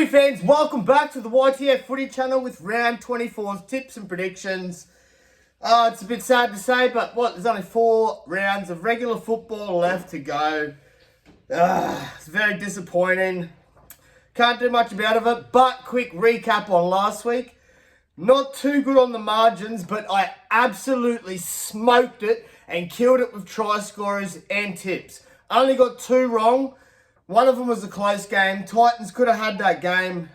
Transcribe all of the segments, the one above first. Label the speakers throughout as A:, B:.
A: Footy fans, welcome back to the YTF Footy channel with round 24's tips and predictions. It's a bit sad to say, but there's only 4 rounds of regular football left to go. It's very disappointing. Can't do much about it, but quick recap on last week. Not too good on the margins, but I absolutely smoked it and killed it with try scorers and tips. Only got 2 wrong. One of them was a close game. Titans could have had that game.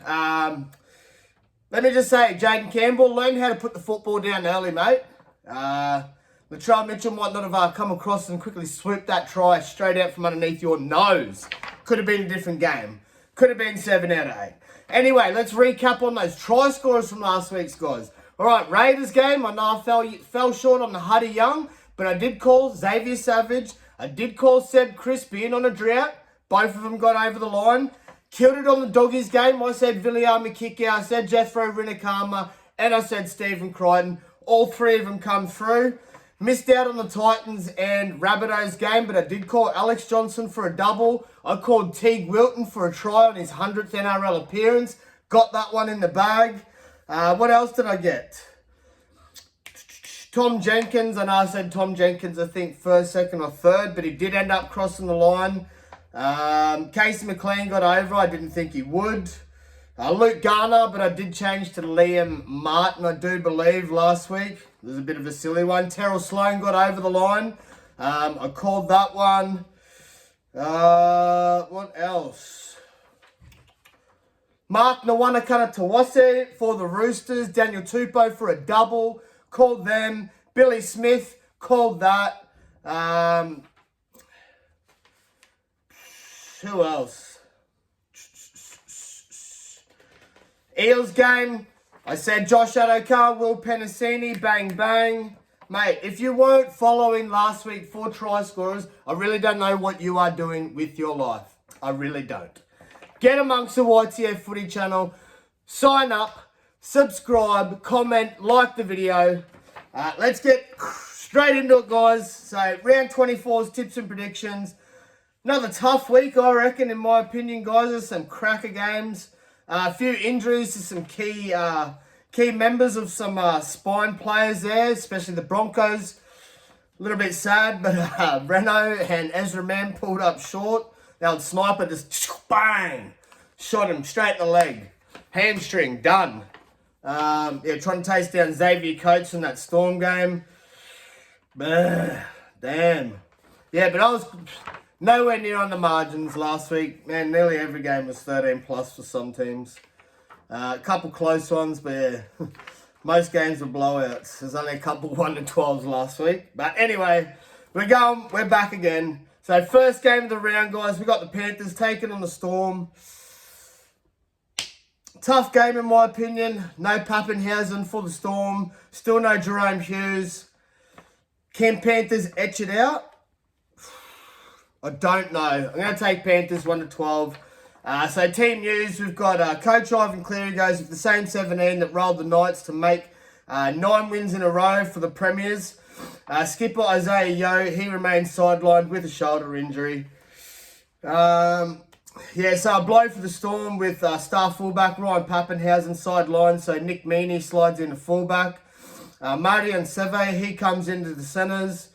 A: Let me just say, Jaden Campbell, learn how to put the football down early, mate. Latrell Mitchell might not have come across and quickly swooped that try straight out from underneath your nose. Could have been a different game. Could have been 7 out of 8. Anyway, let's recap on those try scorers from last week's guys. All right, Raiders game. I know I fell short on the Huddy Young, but I did call Xavier Savage. I did call Seb Crispy in on a drought. Both of them got over the line. Killed it on the Doggies game. I said Viliami Kikau, I said Jethro Rinakama, and I said Stephen Crichton. All 3 of them come through. Missed out on the Titans and Rabbitohs game, but I did call Alex Johnson for a double. I called Teague Wilton for a try on his 100th NRL appearance. Got that one in the bag. What else did I get? Tom Jenkins. I know I said Tom Jenkins, I think, first, second, or third, but he did end up crossing the line. Casey McLean got over. I didn't think he would. Luke Garner, but I did change to Liam Martin, I do believe, last week. There's a bit of a silly one. Terrell Sloan got over the line. I called that one. What else? Mark Nawanakana Tawase for the Roosters. Daniel Tupou for a double. Called them. Billy Smith called that. Who else? Eels game. I said Josh Adokar, Will Penasini, bang, bang. Mate, if you weren't following last week 4 try scorers, I really don't know what you are doing with your life. I really don't. Get amongst the YTF Footy channel. Sign up, subscribe, comment, like the video. Let's get straight into it, guys. So, round 24's tips and predictions. Another tough week, I reckon, in my opinion, guys. There's some cracker games. A few injuries to some key members of some spine players there, especially the Broncos. A little bit sad, but Reno and Ezra Mann pulled up short. The old sniper just bang, shot him straight in the leg. Hamstring, done. Trying to taste down Xavier Coates in that Storm game. Damn. Yeah, but I was nowhere near on the margins last week. Man, nearly every game was 13 plus for some teams. A couple close ones, but yeah, most games were blowouts. There's only a couple 1-12s last week. But anyway, we're back again. So first game of the round, guys, we got the Panthers taking on the Storm. Tough game in my opinion. No Pappenhausen for the Storm. Still no Jerome Hughes. Can Panthers etch it out? I don't know. I'm going to take Panthers 1-12. So team news, we've got Coach Ivan Cleary goes with the same 17 that rolled the Knights to make 9 wins in a row for the Premiers. Skipper Isaiah Yeo, he remains sidelined with a shoulder injury. So a blow for the Storm with star fullback Ryan Pappenhausen sidelined, so Nick Meaney slides into fullback. Marian Seve, he comes into the centres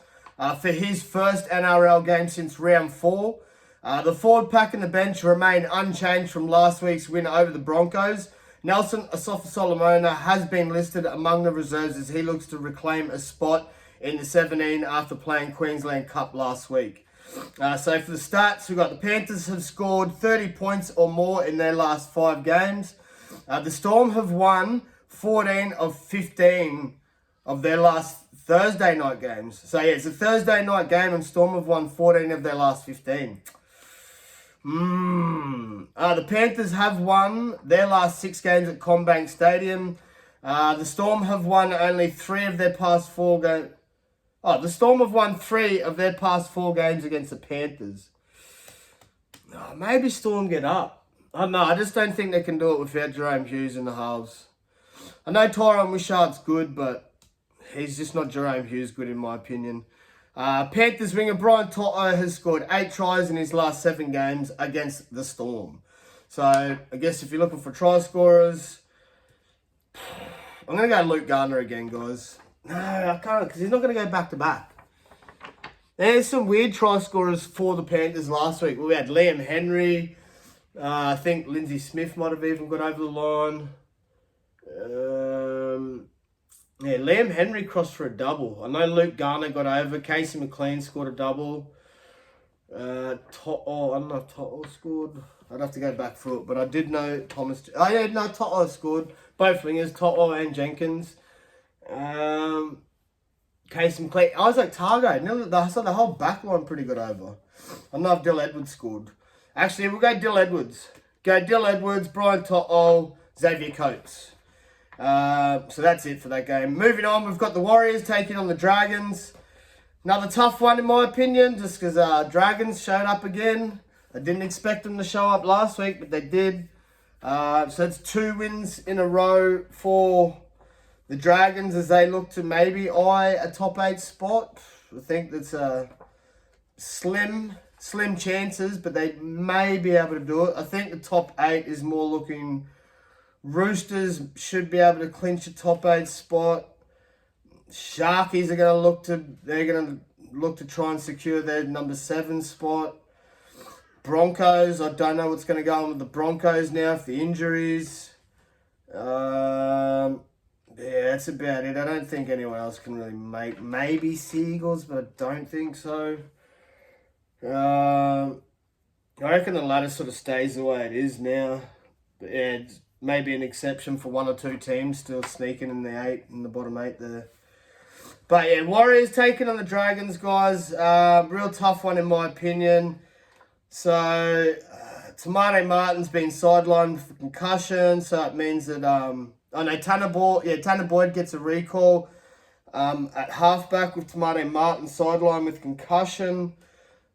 A: for his first NRL game since round 4. The forward pack and the bench remain unchanged from last week's win over the Broncos. Nelson Asafa-Solomona has been listed among the reserves as he looks to reclaim a spot in the 17 after playing Queensland Cup last week. So for the stats, we've got the Panthers have scored 30 points or more in their last 5 games. The Storm have won 14 of 15 of their last Thursday night games. So yeah, it's a Thursday night game and Storm have won 14 of their last 15. The Panthers have won their last 6 games at CommBank Stadium. The Storm have won only 3 of their past 4 games. The Storm have won 3 of their past 4 games against the Panthers. Maybe Storm get up. I don't know. I just don't think they can do it without Jerome Hughes in the halves. I know Tyrone Wishart's good, but he's just not Jerome Hughes good in my opinion. Panthers winger Brian Toto has scored 8 tries in his last 7 games against the Storm. So I guess if you're looking for try scorers, I'm going to go Luke Garner again, guys. No, I can't, because he's not going to go back-to-back. There's some weird try scorers for the Panthers last week. We had Liam Henry. I think Lindsay Smith might have even got over the line. Yeah, Liam Henry crossed for a double. I know Luke Garner got over. Casey McLean scored a double. I don't know if Toto scored. I'd have to go back through it, but I did know Thomas. Oh yeah, no, Toto scored. Both wingers, Toto and Jenkins. Casey McLean. Isaac Targo. I saw the whole back line pretty good over. I don't know if Dill Edwards scored. Actually, we'll go Dill Edwards. Go Dill Edwards, Brian Toto, Xavier Coates. So that's it for that game. Moving on, we've got the Warriors taking on the Dragons. Another tough one in my opinion, just because Dragons showed up again. I didn't expect them to show up last week, but they did. So it's 2 wins in a row for the Dragons as they look to maybe eye a top 8 spot. I think that's slim chances, but they may be able to do it. I think the top 8 is more looking... Roosters should be able to clinch a top 8 spot. Sharkies are going to look to try and secure their number 7 spot. Broncos, I don't know what's going to go on with the Broncos now for the injuries. Yeah, that's about it. I don't think anyone else can really make. Maybe Seagulls, but I don't think so. I reckon the ladder sort of stays the way it is now. But yeah, it's maybe an exception for 1 or 2 teams still sneaking in the bottom 8 there. But yeah, Warriors taking on the Dragons, guys. Real tough one in my opinion. So, Tamade Martin's been sidelined for concussion, so it means that, Tanner Boyd gets a recall at halfback with Tamade Martin sidelined with concussion.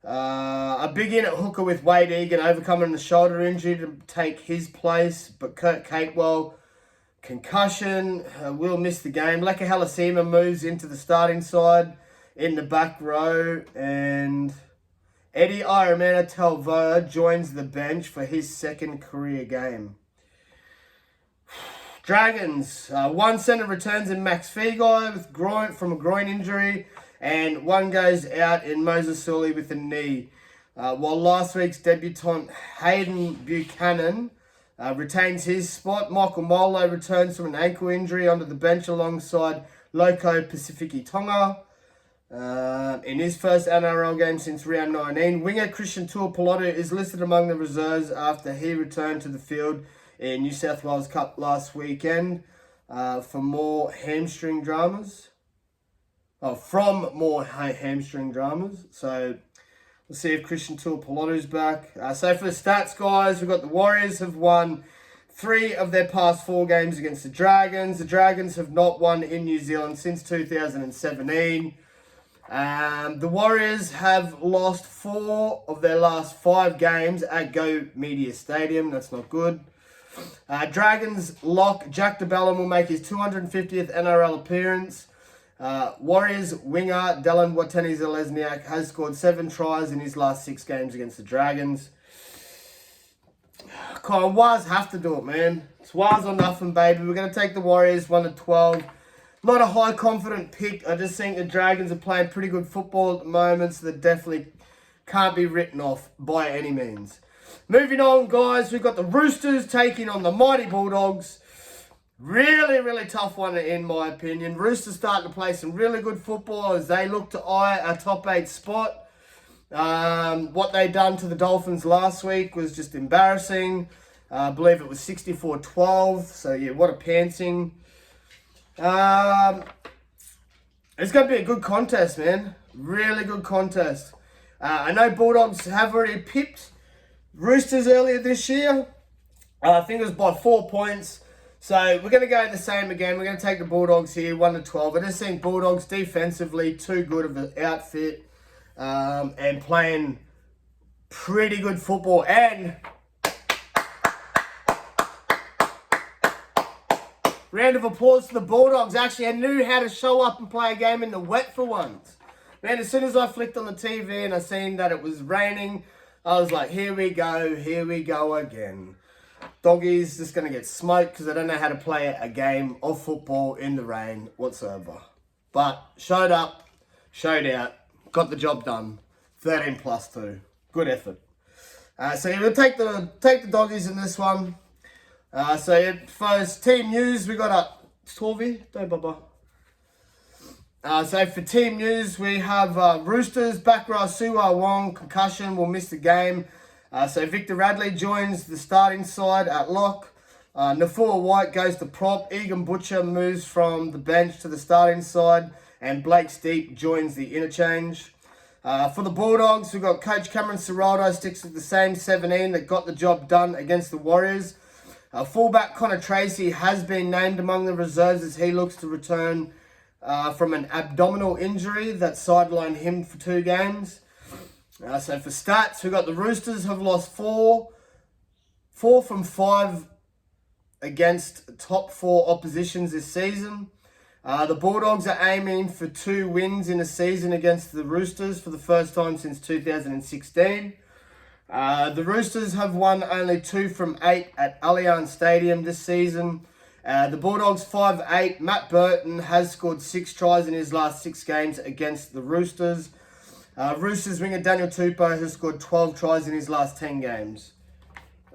A: A big in at hooker with Wade Egan overcoming the shoulder injury to take his place, but Kurt Capewell, concussion, will miss the game. Leka Halasima moves into the starting side in the back row, and Eddie Iramana Talvoa joins the bench for his 2nd career game. Dragons, 1 centre returns in Max Feagai from a groin injury, and 1 goes out in Moses Sully with a knee. While last week's debutant Hayden Buchanan retains his spot, Michael Molo returns from an ankle injury onto the bench alongside Loco Pacifici Tonga. In his first NRL game since round 19, winger Christian Tuipulotu is listed among the reserves after he returned to the field in New South Wales Cup last weekend for more hamstring dramas. Hamstring dramas. So we'll see if Christian Tuipulotu's back. So for the stats, guys, we've got the Warriors have won 3 of their past 4 games against the Dragons. The Dragons have not won in New Zealand since 2017. The Warriors have lost 4 of their last 5 games at Go Media Stadium. That's not good. Dragons lock Jack DeBellum will make his 250th NRL appearance. Warriors winger Dylan Watene-Zelezniak has scored 7 tries in his last 6 games against the Dragons. Wars have to do it, man. It's Wars or nothing, baby. We're going to take the Warriors 1-12. Not a high confident pick. I just think the Dragons are playing pretty good football at the moment, so they definitely can't be written off by any means. Moving on, guys, we've got the Roosters taking on the Mighty Bulldogs. Really, really tough one in my opinion. Roosters starting to play some really good football as they look to eye a top 8 spot. What they done to the Dolphins last week was just embarrassing. I believe it was 64-12. So yeah, what a pantsing. It's going to be a good contest, man. Really good contest. I know Bulldogs have already pipped Roosters earlier this year. I think it was by 4 points. So we're going to go the same again. We're going to take the Bulldogs here, 1-12. I just think Bulldogs defensively too good of an outfit and playing pretty good football. And round of applause to the Bulldogs. Actually, I knew how to show up and play a game in the wet for once. Man, as soon as I flicked on the TV and I seen that it was raining, I was like, here we go again. Doggies just going to get smoked because they don't know how to play a game of football in the rain whatsoever. But showed up, showed out, got the job done. 13+2. Good effort. So yeah, we'll take the Doggies in this one. So first team news, we got a Torvey, don't bother. So for team news, we have Roosters, back row Siwa Wong, concussion, will miss the game. So Victor Radley joins the starting side at lock. Nafua White goes to prop. Egan Butcher moves from the bench to the starting side. And Blake Steep joins the interchange. For the Bulldogs, we've got Coach Cameron Ciraldo sticks with the same 17 that got the job done against the Warriors. Fullback Connor Tracy has been named among the reserves as he looks to return from an abdominal injury that sidelined him for 2 games. So for stats, we've got the Roosters have lost 4 from 5 against top 4 oppositions this season. The Bulldogs are aiming for 2 wins in a season against the Roosters for the first time since 2016. The Roosters have won only 2 from 8 at Allianz Stadium this season. The Bulldogs 5-8. Matt Burton has scored 6 tries in his last 6 games against the Roosters. Roosters winger Daniel Tupou has scored 12 tries in his last 10 games.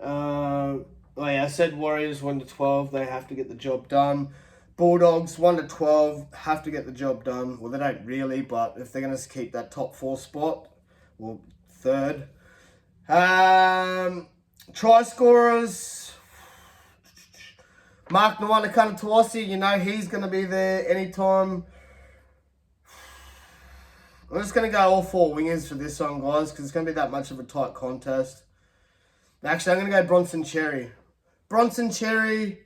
A: I said Warriors 1-12. They have to get the job done. Bulldogs 1-12 have to get the job done. Well, they don't really, but if they're going to keep that top 4 spot, well, 3rd. Try scorers. Mark Nwanakana Tawasi, you know he's going to be there anytime. I'm just going to go all 4 wingers for this one, guys, because it's going to be that much of a tight contest. Actually, I'm going to go Bronson Cherry. Bronson Cherry.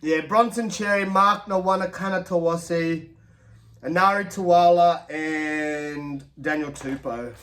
A: Yeah, Bronson Cherry, Mark Nwanakana Tawasi, Anari Tuwala, and Daniel Tupou.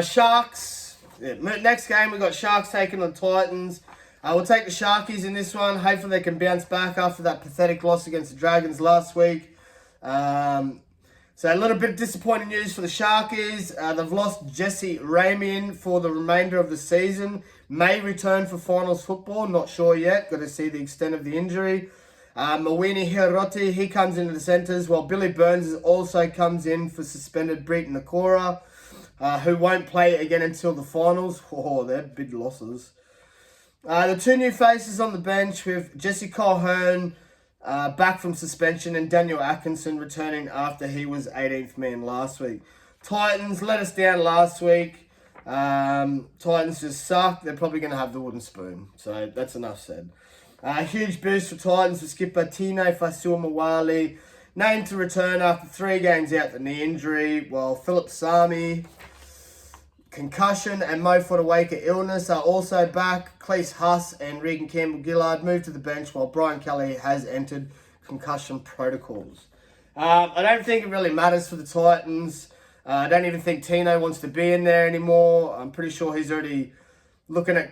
A: Sharks. Yeah, next game, we've got Sharks taking on Titans. We'll take the Sharkies in this one. Hopefully they can bounce back after that pathetic loss against the Dragons last week. So a little bit of disappointing news for the Sharkies. They've lost Jesse Ramian for the remainder of the season. May return for finals football, not sure yet. Got to see the extent of the injury. Mawini Hiroti, he comes into the centres, while Billy Burns also comes in for suspended Breton Nakora, who won't play again until the finals. Oh, they're big losses. The 2 new faces on the bench with Jesse Colquhoun back from suspension and Daniel Atkinson returning after he was 18th man last week. Titans let us down last week. Titans just suck. They're probably going to have the wooden spoon. So that's enough said. Huge boost for Titans for skipper Tino Fasuamawali, named to return after 3 games out with knee injury, while Philip Sami, concussion, and Mo Fotuaika illness are also back. Cleese Huss and Regan Campbell-Gillard moved to the bench, while Brian Kelly has entered concussion protocols. I don't think it really matters for the Titans. I don't even think Tino wants to be in there anymore. I'm pretty sure he's already looking at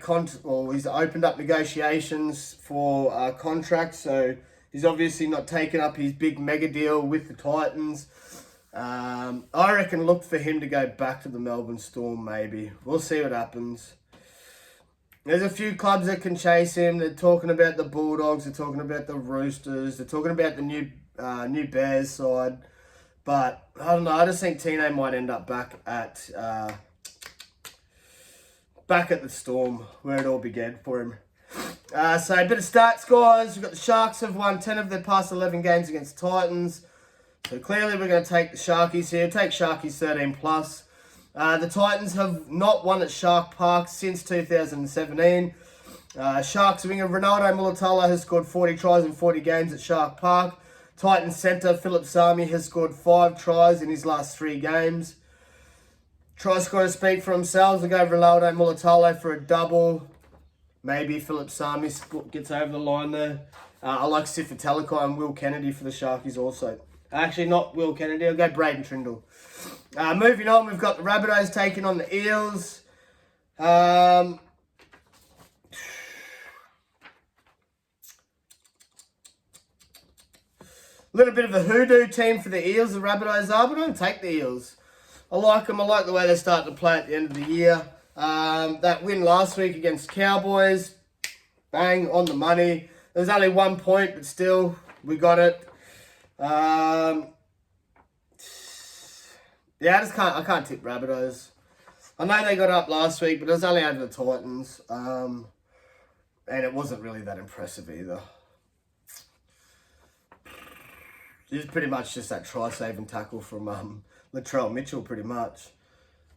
A: he's opened up negotiations for contracts, so he's obviously not taking up his big mega deal with the Titans. I reckon look for him to go back to the Melbourne Storm, maybe. We'll see what happens. There's a few clubs that can chase him. They're talking about the Bulldogs, they're talking about the Roosters, they're talking about the new Bears side. But, I don't know, I just think Tino might end up back at the Storm, where it all began for him. So, a bit of stats, guys. We've got the Sharks have won 10 of their past 11 games against Titans. So, clearly we're going to take the Sharkies here. Take Sharkies 13+. The Titans have not won at Shark Park since 2017. Sharks winger Ronaldo Mulatalo has scored 40 tries in 40 games at Shark Park. Titans centre Philip Sami has scored 5 tries in his last 3 games. Try scorers speak for themselves. We'll go Ronaldo Mulatalo for a double. Maybe Philip Sami gets over the line there. I like Sifa Talakai and Will Kennedy for the Sharkies also. Actually, not Will Kennedy. I'll go Braden Trindle. Moving on, we've got the Rabbitohs taking on the Eels. Little bit of a hoodoo team for the Eels, the Rabbitohs are, but I don't take the Eels. I like them. I like the way they're starting to play at the end of the year. That win last week against Cowboys, bang, on the money. There was only 1 point, but still, we got it. Yeah, I can't tip Rabbitohs. I know they got up last week, but it was only over the Titans. And it wasn't really that impressive either. It was pretty much just that try-saving tackle from Latrell Mitchell, pretty much.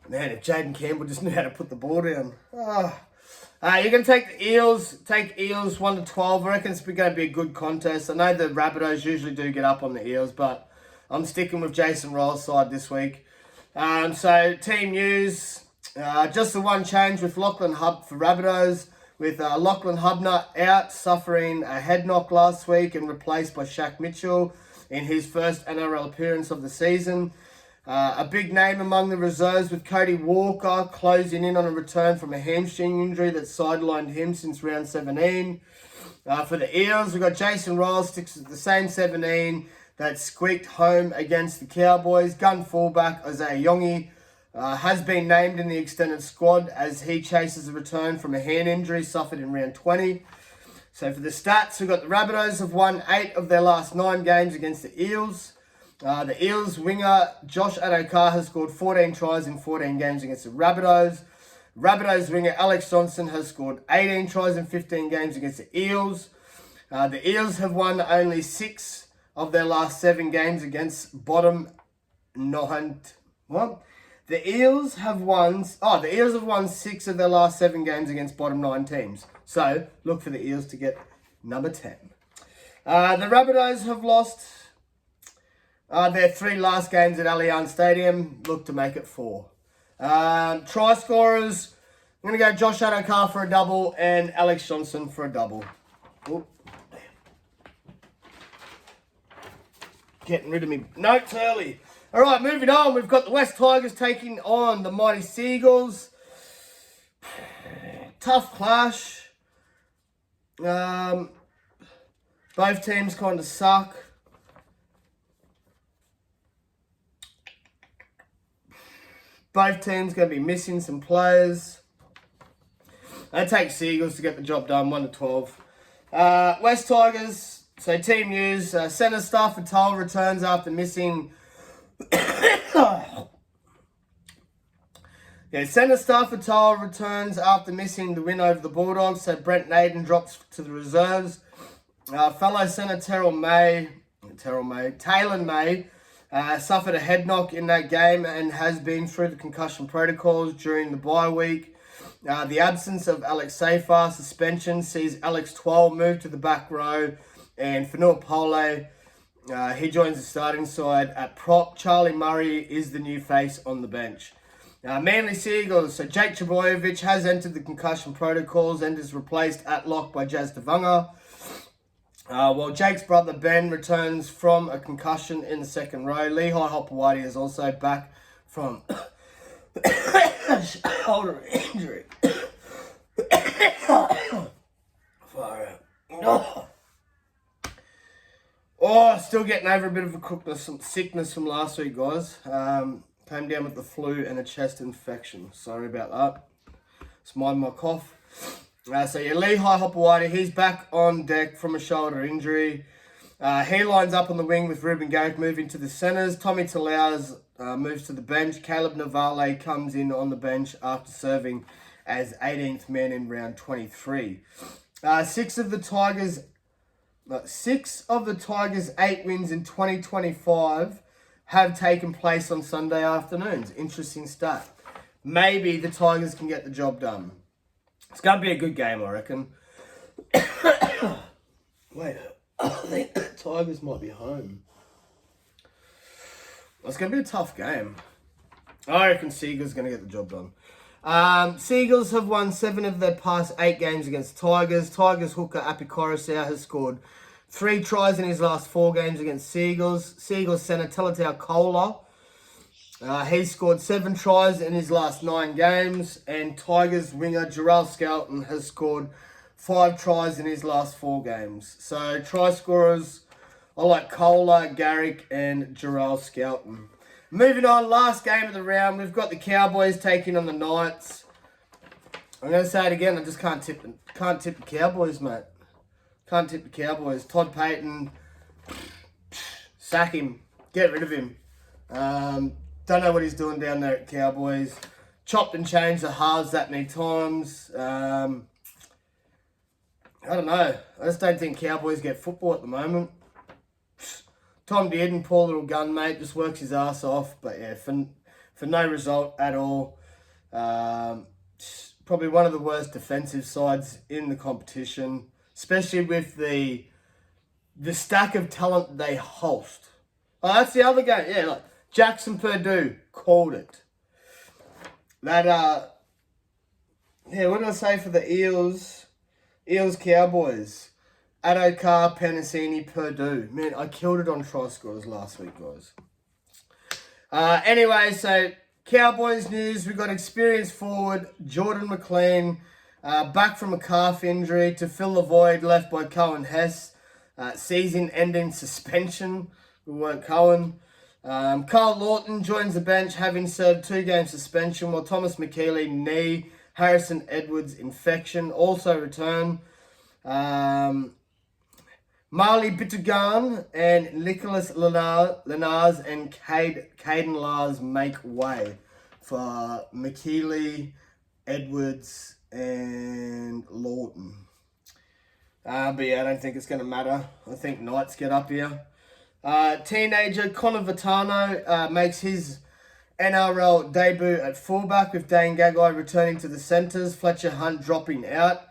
A: Man, if Jaden Campbell just knew how to put the ball down. You're going to take the Eels. Take Eels 1-12. I reckon it's going to be a good contest. I know the Rabbitohs usually do get up on the Eels, but I'm sticking with Jason Roll's side this week. So, team news. Just the one change with Lachlan Hub for Rabbitohs. With Lachlan Hubner out, suffering a head knock last week and replaced by Shaq Mitchell in his first NRL appearance of the season. A big name among the reserves with Cody Walker closing in on a return from a hamstring injury that sidelined him since round 17. For the Eels, we've got Jason Ryles sticks with the same 17 that squeaked home against the Cowboys. Gun fullback Isaiah Yongi has been named in the extended squad as he chases a return from a hand injury suffered in round 20. So for the stats, we've got the Rabbitohs have won 8 of their last 9 games against the Eels. The Eels winger Josh Adokar has scored 14 tries in 14 games against the Rabbitohs. Rabbitohs winger Alex Johnson has scored 18 tries in 15 games against the Eels. The Eels have won only 6 of their last 7 games against bottom 9. What? The Eels have won 6 of their last 7 games against bottom 9 teams. So, look for the Eels to get number 10. The Rabbitohs have lost their 3 last games at Allianz Stadium. Look to make it 4. Try scorers, I'm going to go Josh Adokar for a double and Alex Johnson for a double. Oop. Getting rid of me notes early. All right, moving on. We've got the West Tigers taking on the mighty Seagulls. Tough clash. Both teams kind of suck. Both teams going to be missing some players. I take Seagulls to get the job done, 1-12. West Tigers, so team news. Centre Stafford Toll returns after missing... Centre Stafford Toll returns after missing the win over the Bulldogs, so Brent Naden drops to the reserves. Fellow centre Taylor May suffered a head knock in that game and has been through the concussion protocols during the bye week. The absence of Alex Safar suspension sees Alex Twal move to the back row, and Fanua Pole, he joins the starting side at prop. Charlie Murray is the new face on the bench. Manly Seagulls, so Jake Trbojevic has entered the concussion protocols and is replaced at lock by Jazz Devanga. While Jake's brother Ben returns from a concussion in the second row. Lehigh Hopewadi is also back from shoulder injury. Still getting over a bit of some sickness from last week, guys. Came down with the flu and a chest infection. Sorry about that. It's my cough. Lehigh Hopewadi, he's back on deck from a shoulder injury. He lines up on the wing with Ruben Garrick moving to the centres. Tommy Talaus moves to the bench. Caleb Navale comes in on the bench after serving as 18th man in round 23. Six of the Tigers' 8 wins in 2025 have taken place on Sunday afternoons. Interesting stat. Maybe the Tigers can get the job done. It's going to be a good game, I reckon. Wait, I think the Tigers might be home. It's going to be a tough game. I reckon Seagulls going to get the job done. Seagulls have won 7 of their past 8 games against Tigers. Tigers hooker Api Coruscant has scored 3 tries in his last 4 games against Seagulls. Seagulls centre Talatau Kola, he's scored 7 tries in his last 9 games. And Tigers winger Jarrell Skelton has scored 5 tries in his last 4 games. So try scorers, I like Kola, Garrick and Jarrell Skelton. Moving on, last game of the round. We've got the Cowboys taking on the Knights. I'm going to say it again. I just can't tip the Cowboys, mate. Can't tip the Cowboys. Todd Payton, sack him. Get rid of him. Don't know what he's doing down there at Cowboys. Chopped and changed the halves that many times. I don't know. I just don't think Cowboys get football at the moment. Tom Dearden, poor little gun, mate, just works his ass off. But yeah, for no result at all. Probably one of the worst defensive sides in the competition, especially with the stack of talent they host. Oh, that's the other game. Yeah, like Jackson Purdue called it. That what did I say for the Eels? Eels Cowboys. Adokar, Penasini, Purdue. Man, I killed it on try scorers last week, guys. Anyway, so Cowboys news. We've got experienced forward Jordan McLean back from a calf injury to fill the void left by Cohen Hess. Season-ending suspension. We weren't Cohen. Carl Lawton joins the bench having served 2-game suspension, while Thomas McKeely, knee, Harrison Edwards, infection, also return. Marley Bitugan and Nicholas Lenars and Caden Lars make way for McKeely, Edwards, and Lawton. But yeah, I don't think it's going to matter. I think Knights get up here. Teenager Connor Vitano makes his NRL debut at fullback with Dane Gagai returning to the centres, Fletcher Hunt dropping out.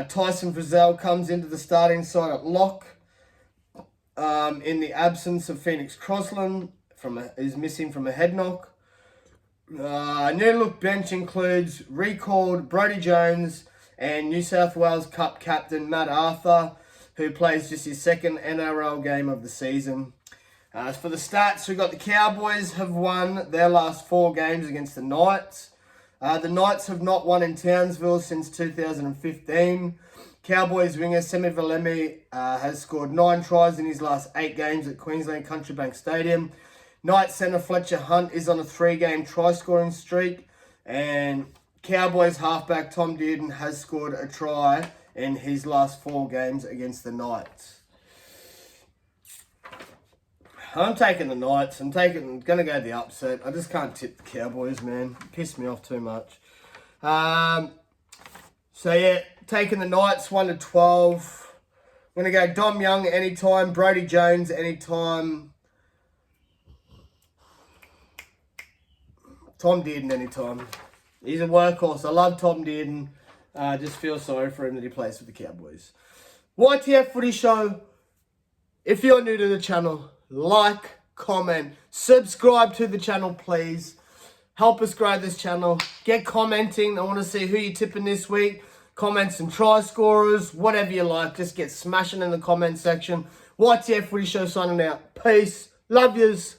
A: Tyson Frizzell comes into the starting side at lock in the absence of Phoenix Crossland, is missing from a head knock. New look bench includes recalled Brodie Jones and New South Wales Cup captain Matt Arthur, who plays just his second NRL game of the season. As for the stats, we've got the Cowboys have won their last 4 games against the Knights. The Knights have not won in Townsville since 2015. Cowboys winger Semi Valemi has scored 9 tries in his last 8 games at Queensland Country Bank Stadium. Knights centre Fletcher Hunt is on a 3-game try-scoring streak. And Cowboys halfback Tom Dearden has scored a try in his last 4 games against the Knights. I'm taking the Knights. I'm going to go the upset. I just can't tip the Cowboys, man. Pissed me off too much. So yeah, taking the Knights 1-12. I'm going to go Dom Young anytime. Brodie Jones anytime. Tom Dearden anytime. He's a workhorse. I love Tom Dearden. Just feel sorry for him that he plays for the Cowboys. YTF Footy Show. If you're new to the channel, like, comment, subscribe to the channel, please. Help us grow this channel. Get commenting. I want to see who you're tipping this week. Comments and try scorers, whatever you like. Just get smashing in the comment section. YTF Footy Show signing out. Peace. Love yous.